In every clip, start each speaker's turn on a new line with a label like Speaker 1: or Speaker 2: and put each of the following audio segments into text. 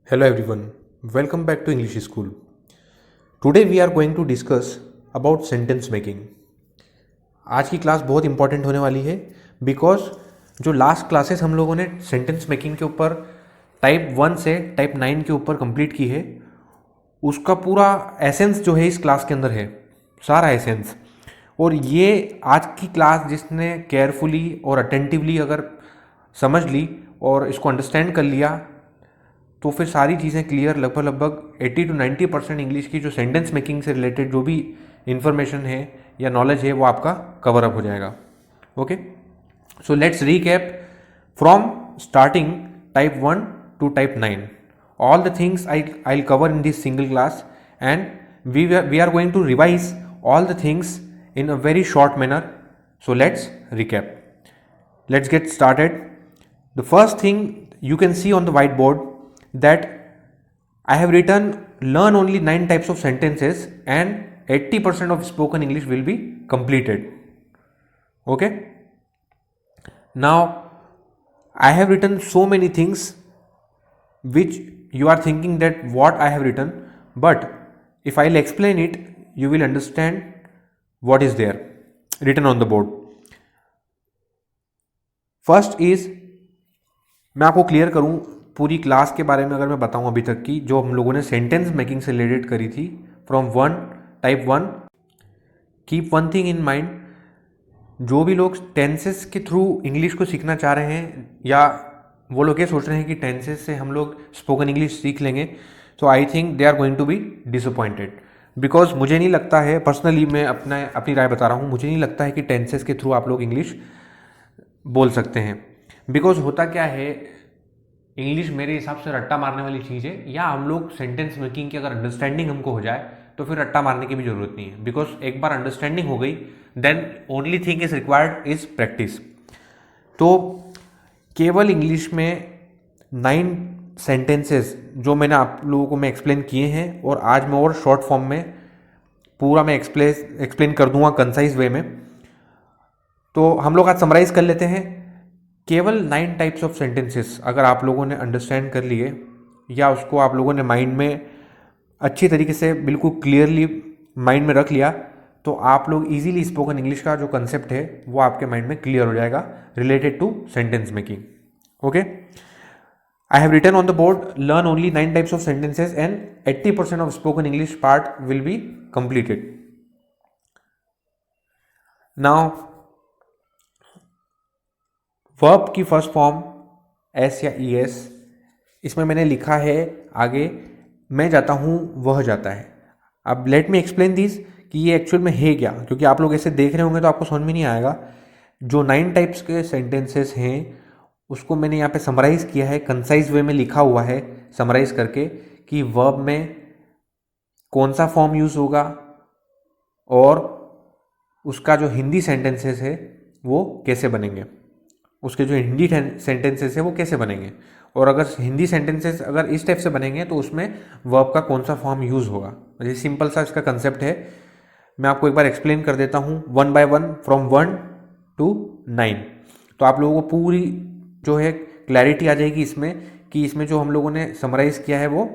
Speaker 1: Hello everyone, welcome back to English School. Today we are going to discuss about sentence making. आज की class बहुत important होने वाली है बिकॉज जो लास्ट क्लासेस हम लोगों ने सेंटेंस मेकिंग के ऊपर टाइप 1 से टाइप 9 के ऊपर कंप्लीट की है, उसका पूरा एसेंस जो है इस क्लास के अंदर है, सारा एसेंस। और ये आज की क्लास जिसने केयरफुली और अटेंटिवली अगर समझ ली और इसको अंडरस्टैंड कर लिया तो फिर सारी चीज़ें क्लियर, लगभग 80 to 90% इंग्लिश की जो सेंटेंस मेकिंग से रिलेटेड जो भी इंफॉर्मेशन है या नॉलेज है वो आपका कवर अप हो जाएगा। Okay, so let's recap from starting type 1 to type 9 all the things I'll cover in this single class, and we are going to revise all the things in a very short manner. So let's recap. Let's get started. The first thing you can see on the whiteboard that I have written learn only 9 types of sentences and 80% of spoken English will be completed. Okay. Now I have written so many things which you are thinking that what I have written, but if I'll explain it you will understand what is there written on the board. First is, मैं आपको clear करूं पूरी class के बारे में, अगर मैं बताऊं अभी तक की जो हम लोगों ने सेंटेंस मेकिंग से रिलेटेड करी थी from type 1, keep one thing in mind, जो भी लोग टेंसेस के थ्रू इंग्लिश को सीखना चाह रहे हैं या वो लोग ये सोच रहे हैं कि टेंसेस से हम लोग स्पोकन इंग्लिश सीख लेंगे, तो I think they are going to be disappointed. Because मुझे नहीं लगता है, पर्सनली मैं अपनी राय बता रहा हूँ, मुझे नहीं लगता है कि टेंसेस के थ्रू आप लोग इंग्लिश बोल सकते हैं। बिकॉज होता क्या है, इंग्लिश मेरे हिसाब से रट्टा मारने वाली चीज़ है, या हम लोग सेंटेंस मेकिंग की अगर अंडरस्टैंडिंग हमको हो जाए तो फिर रट्टा मारने की भी जरूरत नहीं है। बिकॉज एक बार अंडरस्टैंडिंग हो गई then only thing is required is practice. तो केवल इंग्लिश में 9 सेंटेंसेस जो मैंने आप लोगों को मैं एक्सप्लेन किए हैं, और आज मैं और शॉर्ट फॉर्म में पूरा मैं एक्सप्लेन कर दूंगा कंसाइज वे में। तो हम लोग आज समराइज कर लेते हैं। केवल 9 टाइप्स ऑफ सेंटेंसेस अगर आप लोगों ने अंडरस्टैंड कर लिए या उसको आप लोगों ने माइंड में अच्छी तरीके से बिल्कुल क्लियरली माइंड में रख लिया, तो आप लोग इजीली स्पोकन इंग्लिश का जो कंसेप्ट है वो आपके माइंड में क्लियर हो जाएगा related to sentence making. Okay, I have written on the board learn only 9 types of sentences and 80% of spoken English part will be completed. Now verb की first form S या E S, इसमें मैंने लिखा है आगे मैं जाता हूँ वह जाता है। अब लेट मी एक्सप्लेन दिस कि ये एक्चुअल में है क्या, क्योंकि आप लोग ऐसे देख रहे होंगे तो आपको समझ में नहीं आएगा। जो 9 टाइप्स के सेंटेंसेस हैं उसको मैंने यहाँ पे समराइज किया है, कंसाइज वे में लिखा हुआ है समराइज करके कि वर्ब में कौन सा फॉर्म यूज़ होगा और उसका जो हिंदी सेंटेंसेस है वो कैसे बनेंगे, उसके जो हिंदी सेंटेंसेस है वो कैसे बनेंगे, और अगर हिंदी सेंटेंसेस अगर इस टाइप से बनेंगे तो उसमें वर्ब का कौन सा फॉर्म यूज़ होगा। ये सिंपल सा इसका कंसेप्ट है, मैं आपको एक बार एक्सप्लेन कर देता हूँ 1 by 1 फ्रॉम 1 to 9, तो आप लोगों को पूरी जो है क्लैरिटी आ जाएगी इसमें कि इसमें जो हम लोगों ने समराइज किया है वो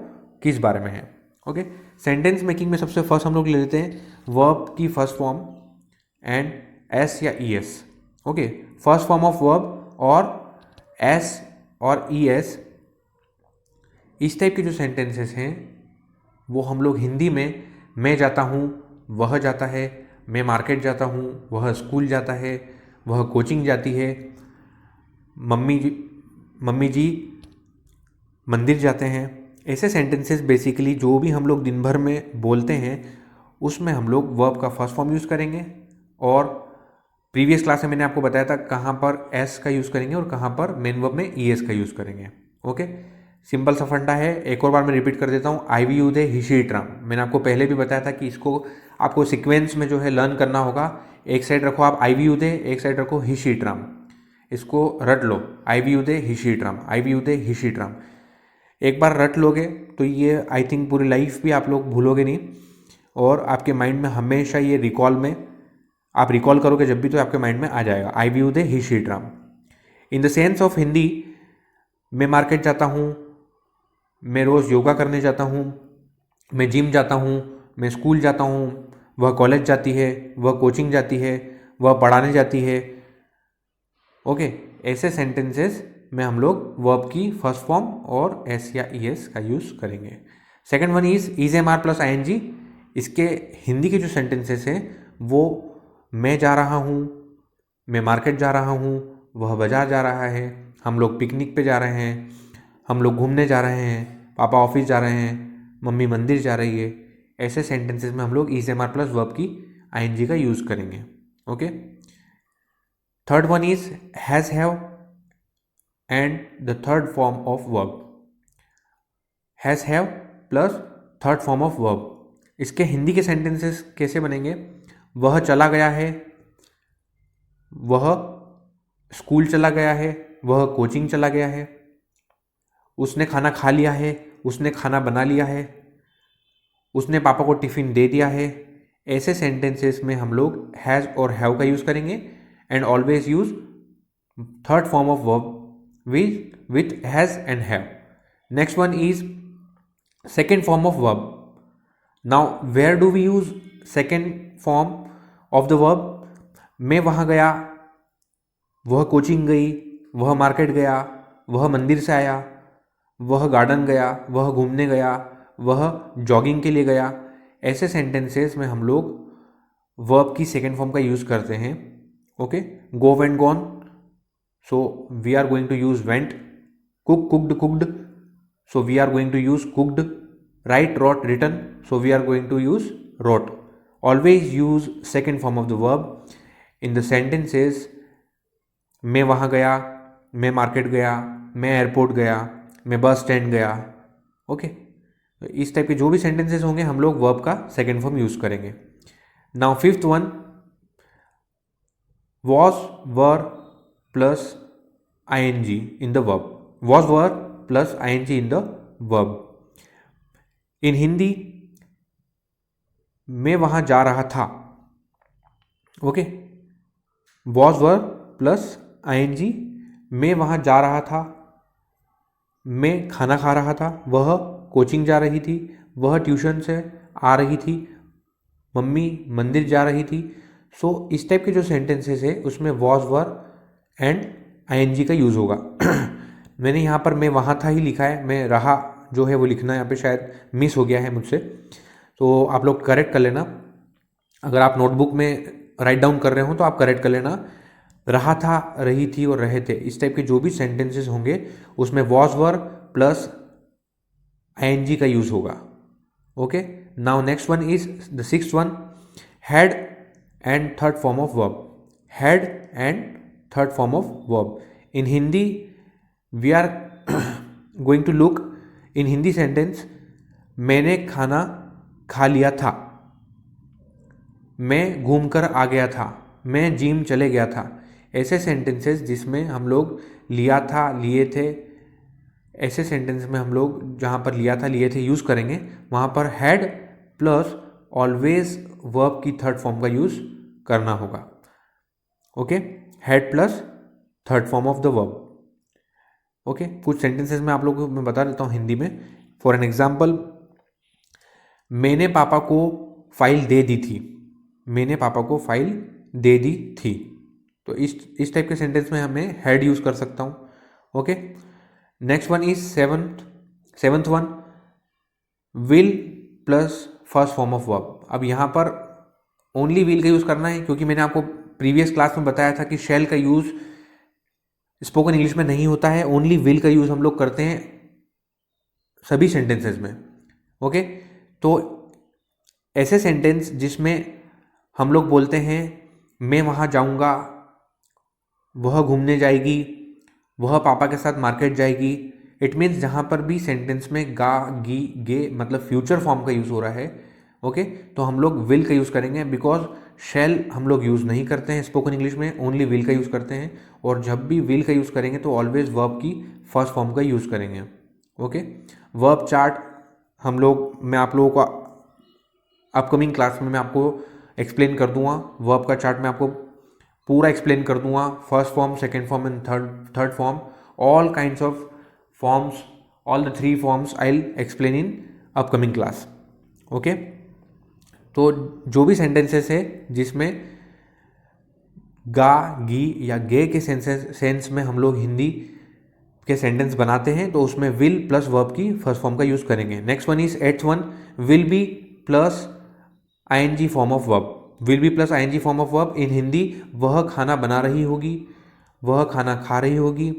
Speaker 1: किस बारे में है। ओके, सेंटेंस मेकिंग में सबसे फर्स्ट हम लोग ले लेते हैं वर्ब की फर्स्ट फॉर्म एंड एस या E S. Okay, first form of verb और एस और ई एस, इस टाइप के जो सेंटेंसेस हैं वो हम लोग हिंदी में मैं जाता हूँ वह जाता है, मैं मार्केट जाता हूँ वह स्कूल जाता है, वह कोचिंग जाती है, मम्मी जी मंदिर जाते हैं, ऐसे सेंटेंसेस बेसिकली जो भी हम लोग दिन भर में बोलते हैं उसमें हम लोग वर्ब का फर्स्ट फॉर्म यूज़ करेंगे। और प्रीवियस क्लास में मैंने आपको बताया था कहाँ पर एस का यूज़ करेंगे और कहाँ पर मेन वर्ब में ई एस का यूज़ करेंगे। ओके, सिंपल सा फंडा है, एक और बार मैं रिपीट कर देता हूँ। आई वी यू दे हिशी ट्राम, मैंने आपको पहले भी बताया था कि इसको आपको सीक्वेंस में जो है लर्न करना होगा। एक साइड रखो आप आई वी यू दे, एक साइड रखो हिशी ट्राम, इसको रट लो, आई वी यू दे हिशी ट्राम, आई वी यू दे हिशी ट्राम। एक बार रट लोगे तो ये आई थिंक पूरी लाइफ भी आप लोग भूलोगे नहीं, और आपके माइंड में हमेशा ये रिकॉल में आप रिकॉल करोगे जब भी तो आपके माइंड में आ जाएगा आई वी यू दे हिशी ट्राम। In the sense of Hindi, मैं मार्केट जाता हूँ मैं रोज़ योगा करने जाता हूँ, मैं जिम जाता हूँ, मैं स्कूल जाता हूँ, वह कॉलेज जाती है, वह कोचिंग जाती है, वह पढ़ाने जाती है। ओके, ऐसे सेंटेंसेस में हम लोग वर्ब की फर्स्ट फॉर्म और एस या ई एस का यूज़ करेंगे। Second one is am are plus I N G. इसके हिंदी के जो सेंटेंसेस हैं वो मैं जा रहा हूँ, मैं मार्केट जा रहा हूँ, वह बाज़ार जा रहा है, हम लोग पिकनिक पे जा रहे हैं, हम लोग घूमने जा रहे हैं, पापा ऑफिस जा रहे हैं, मम्मी मंदिर जा रही है। ऐसे सेंटेंसेस में हम लोग is am are plus verb की आई एन जी का यूज़ करेंगे। Okay, third one is has have and the third form of verb. Has have plus third form of verb. इसके हिंदी के सेंटेंसेस कैसे बनेंगे? वह चला गया है, वह स्कूल चला गया है, वह कोचिंग चला गया है, उसने खाना खा लिया है, उसने खाना बना लिया है, उसने पापा को टिफ़िन दे दिया है। ऐसे सेंटेंसेस में हम लोग हैज़ और हैव का यूज़ करेंगे and always use third form of verb with has and have. Next one is second form of verb. Now where do we use second form of the verb? मैं वहाँ गया, वह coaching गई, वह market गया, वह मंदिर से आया, वह गार्डन गया, वह घूमने गया, वह जॉगिंग के लिए गया। ऐसे सेंटेंसेस में हम लोग वर्ब की सेकेंड फॉर्म का यूज़ करते हैं। Okay, go went gone, so we are going to use went. Cook cooked cooked, so we are going to use cooked. Write wrote written, so we are going to use wrote. Always use second form of the verb in the sentences मैं वहाँ गया, मैं market गया, मैं airport गया, मैं bus stand गया। Okay, तो इस टाइप के जो भी सेंटेंसेस होंगे हम लोग वर्ब का सेकेंड फॉर्म यूज़ करेंगे। Now fifth one, was were plus ing in the verb. Was were plus ing in the verb. In Hindi मैं वहाँ जा रहा था। Okay, was were plus ing, मैं वहाँ जा रहा था, मैं खाना खा रहा था, वह कोचिंग जा रही थी, वह ट्यूशन से आ रही थी, मम्मी मंदिर जा रही थी। सो इस टाइप के जो सेंटेंसेस है उसमें was were एंड आई का यूज़ होगा। मैंने यहाँ पर मैं वहाँ था ही लिखा है, मैं रहा जो है वो लिखना यहाँ पे शायद मिस हो गया है मुझसे, तो आप लोग करेक्ट कर लेना। अगर आप नोटबुक में राइट डाउन कर रहे हो तो आप करेक्ट कर लेना। रहा था, रही थी और रहे थे, इस टाइप के जो भी सेंटेंसेस होंगे उसमें वॉज वर प्लस आई का यूज़ होगा। Okay, now next one is the sixth one, had and third form of verb. Had and third form of verb. In Hindi we are going to look in Hindi sentence, मैंने खाना खा लिया था, मैं घूमकर आ गया था, मैं जिम चले गया था। ऐसे सेंटेंसेस जिसमें हम लोग लिया था, लिए थे, ऐसे सेंटेंस में हम लोग जहाँ पर लिया था, लिए थे यूज़ करेंगे, वहाँ पर हैड प्लस ऑलवेज वर्ब की थर्ड फॉर्म का यूज़ करना होगा। Okay, had plus third form of the verb. Okay, कुछ सेंटेंसेस में आप लोगों को मैं बता देता हूँ हिंदी में। फॉर एन एग्जाम्पल, मैंने पापा को फाइल दे दी थी, मैंने पापा को फाइल दे दी थी। तो इस टाइप के सेंटेंस में हमें हैड यूज़ कर सकता हूँ। Okay, next one is seventh one, will plus first form of verb. अब यहाँ पर ओनली विल का यूज़ करना है, क्योंकि मैंने आपको प्रीवियस क्लास में बताया था कि शैल का यूज़ स्पोकन इंग्लिश में नहीं होता है, ओनली विल का यूज़ हम लोग करते हैं सभी सेंटेंसेस में। ओके, तो ऐसे सेंटेंस जिसमें हम लोग बोलते हैं मैं वहाँ जाऊँगा, वह घूमने जाएगी, वह पापा के साथ मार्केट जाएगी, इट मीन्स जहाँ पर भी सेंटेंस में गा, गी, गे मतलब फ्यूचर फॉर्म का यूज़ हो रहा है। ओके, तो हम लोग विल का यूज़ करेंगे, बिकॉज शैल हम लोग यूज़ नहीं करते हैं स्पोकन इंग्लिश में, ओनली विल का यूज़ करते हैं। और जब भी विल का यूज़ करेंगे तो ऑलवेज वर्ब की फर्स्ट फॉर्म का यूज़ करेंगे। ओके, वर्ब चार्ट मैं आप लोगों को अपकमिंग क्लास में मैं आपको एक्सप्लेन कर दूंगा। वर्ब का चार्ट मैं आपको पूरा एक्सप्लेन कर दूंगा, first form, second form and third form, all kinds of forms all the 3 forms I will explain in upcoming class. Okay, तो जो भी सेंटेंसेस है जिसमें गा, गी या गे के सेंस में हम लोग हिंदी के सेंटेंस बनाते हैं तो उसमें विल प्लस वर्ब की फर्स्ट फॉर्म का यूज करेंगे. Next one is H1, will be plus I N G form of verb. Will be plus I N G form of verb in Hindi. वह खाना बना रही होगी, वह खाना खा रही होगी,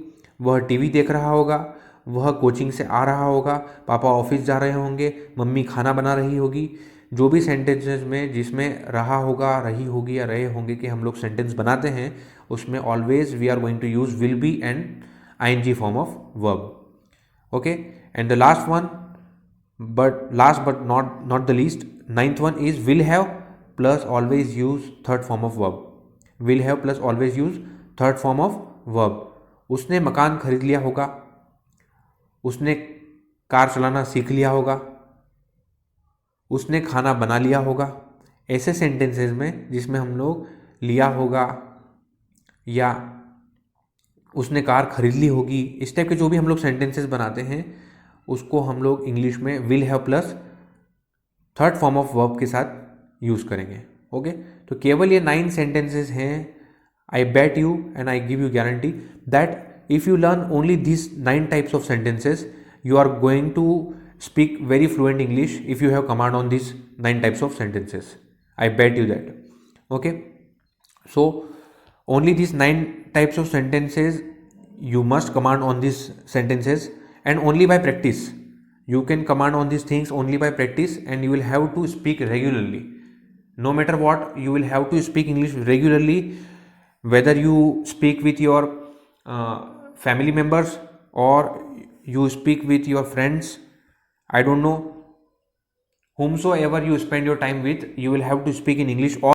Speaker 1: वह टीवी देख रहा होगा, वह कोचिंग से आ रहा होगा, पापा ऑफिस जा रहे होंगे, मम्मी खाना बना रही होगी. जो भी सेंटेंसेस में जिसमें रहा होगा, रही होगी या रहे होंगे कि हम लोग सेंटेंस बनाते हैं उसमें always we are going to use will be and ing form of verb. Okay, and the last one, but not the least, ninth one is will have plus always use third form of verb. Will have plus always use third form of verb. उसने मकान खरीद लिया होगा, उसने car चलाना सीख लिया होगा, उसने खाना बना लिया होगा. ऐसे सेंटेंसेस में जिसमें हम लोग लिया होगा या उसने कार खरीद ली होगी, इस टाइप के जो भी हम लोग सेंटेंसेस बनाते हैं उसको हम लोग इंग्लिश में will have plus third form of verb के साथ यूज़ करेंगे. ओके, तो केवल ये 9 सेंटेंसेस हैं. I bet you and I give you guarantee that if you learn only this 9 types of sentences you are going to speak very fluent English if you have command on these 9 types of sentences. I bet you that. Okay, so only these 9 types of sentences you must command on these sentences, and only by practice you can command on these things. Only by practice, and you will have to speak regularly. No matter what, you will have to speak English regularly, whether you speak with your family members or you speak with your friends. I don't know, whomsoever you spend your time with, you will have to speak in English. Or